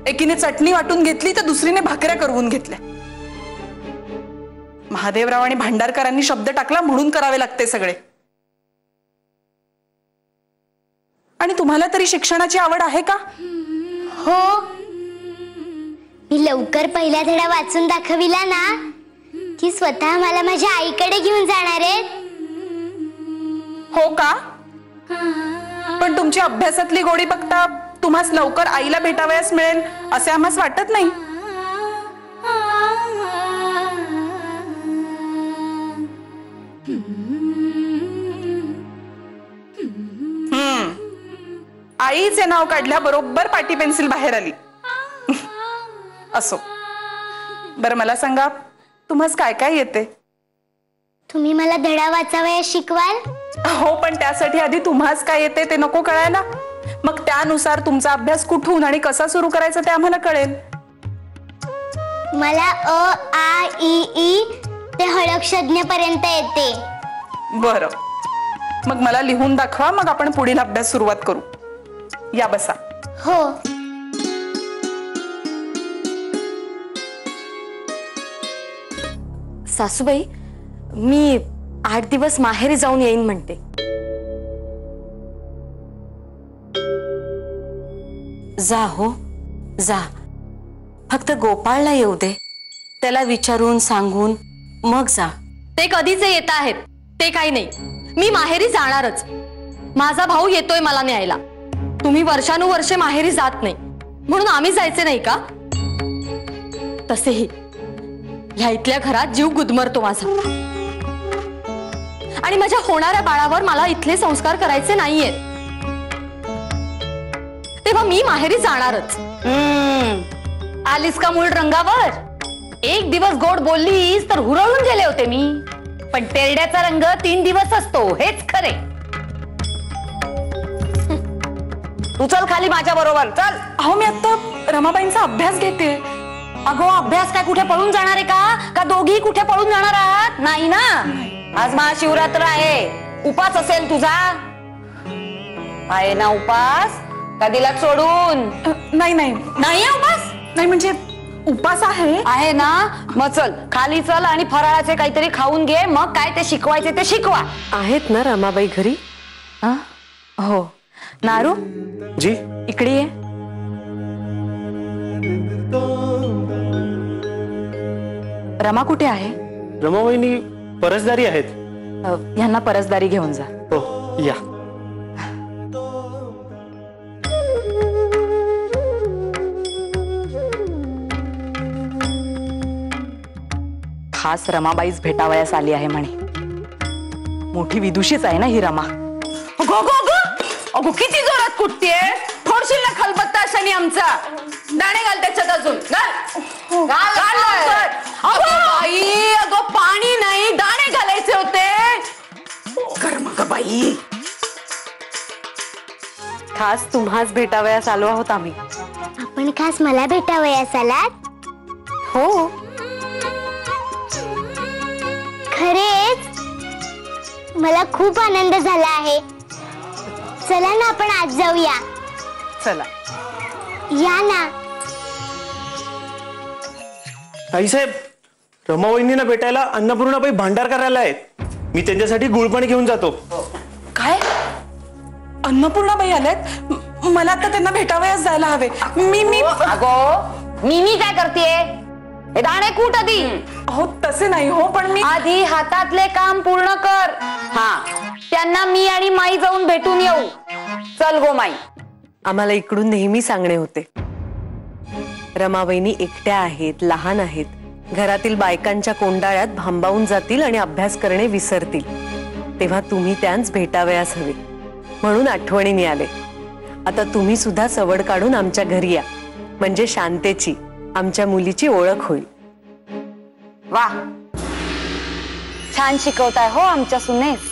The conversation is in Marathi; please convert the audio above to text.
एकीने चटणी वाटून घेतली तर दुसरीने भाकऱ्या करवून घेतल्या. महादेवराव आणि भांडारकरांनी शब्द टाकला म्हणून करावे लागते सगळे. आणि तुम्हाला तरी शिक्षणाची आवड आहे का? हो, मी लवकर पहिला धडा वाचून दाखविला ना की स्वतः मला माझ्या आईकडे घेऊन जाणार आहेत. हो का? पण तुमची अभ्यासातली गोडी बघता तुम्हास लवकर आईला भेटावयास मिळेल असे आम्हास वाटत नाही. आईचे नाव काढल्या बरोबर पाटी पेन्सिल बाहेर आली. असो, बरं मला सांगा, तुम्हास काय काय येते? तुम्ही मला धडा वाचावयास शिकवाल? हो, पण त्यासाठी आधी तुम्हास काय येते ते नको कळायला? मग त्यानुसार तुमचा अभ्यास कुठून आणि कसा सुरू करायचा ते आम्हाला कळेल. मला अ आ इ ई ते हळक्षज्ञ पर्यंत येते. बरं, मग मला लिहून दाखवा, मग आपण पुढील अभ्यास सुरुवात करू. या बसा. हो. सासूबाई, मी 8 दिवस माहेरी जाऊन येईन म्हणते. जा हो जा, फक्त गोपाळला येऊ दे. त्याला विचारून सांगून मग जा. ते कधीच येत आहेत, ते काही नाही. मी माहेरी जाणारच. माझा भाऊ येतोय मला न्यायला. तुम्ही वर्षानुवर्षे माहेरी जात नाही म्हणून आम्ही जायचे नाही का? तसेही ह्या इथल्या घरात जीव गुदमरतो माझा. आणि माझ्या होणाऱ्या बाळावर मला इथले संस्कार करायचे नाहीयेत. तेव्हा मी माहेरी जाणारच. आलीस का मूळ रंगावर? एक दिवस गोड बोललीस तर हुरळून गेले होते मी. पण तेरड्याचा रंग 3 दिवस असतो, हेच खरे. तू चल खाली माझ्या बरोबर, चल. अहो, मी आता रमाबाईंचा अभ्यास घेते. अगो, अभ्यास काय कुठे पळून जाणार आहे का दोघी कुठे पळून जाणार आहात? नाही ना. आज महाशिवरात्र आहे, उपास असेल तुझा. आहे ना उपास? का दिला सोडून? नाही नाही नाही उपास नाही, म्हणजे उपास आहे ना. मग चल खाली चल आणि फराळाचे काहीतरी खाऊन घे. मग काय ते शिकवायचे ते शिकवा. आहेत ना रमाबाई घरी? हो. नारू जी, इकडे ये. रमा कुठे आहे? रमाबाईंनी परसदारी आहेत. यांना परसदारी घेऊन जा. हो, या. खास रमाबाईच भेटावयास आली आहे म्हणे. मोठी विदुषीच आहे ना ही रमा. अगो, किती जोरात कुठतीये. थोडशील ना खलबत्ता अशाने आमचा. दाणे घाल त्याच्यात अजून. अगो, पाणी नाही, दाणे घालायचे होते. कर्म ग बाई. खास तुम्हाच भेटावयास आलो आहोत आम्ही. आपण खास मला भेटावयास आलात? हो. खरेच मला खूप आनंद झाला आहे. चला ना आपण आज जाऊया. चला या ना. आईसाहेब, रमाबाईंना भेटायला अन्नपूर्णाबाई भांडारकराला आहेत. मी त्यांच्यासाठी गुळपाणी घेऊन जातो. काय? अन्नपूर्णाबाई आल्यात? मला आता त्यांना भेटावयास जायला हवे. मी अगो, मी काय करतेय? हे दाणे कूट आधी. हो, तसे नाही हो, पण मी आधी हातातले काम पूर्ण कर. हा, त्यांना मी आणि माई जाऊन भेटून येऊ. चल गो माई. आम्हाला इकडून नेहमी सांगणे होते, रमाबाईंनी एकट्या आहेत, लहान आहेत. घरातील बायकांच्या कोंडाळ्यात भांबावून जातील आणि अभ्यास करणे विसरतील. तेव्हा तुम्ही त्यांस भेटावयास हवे म्हणून आठवणीने आले. आता तुम्ही सुद्धा सवड काढून आमच्या घरी या, म्हणजे शांतेची, आमच्या मुलीची ओळख होईल. वा, छान शिकवताय हो आमच्या सुनेस.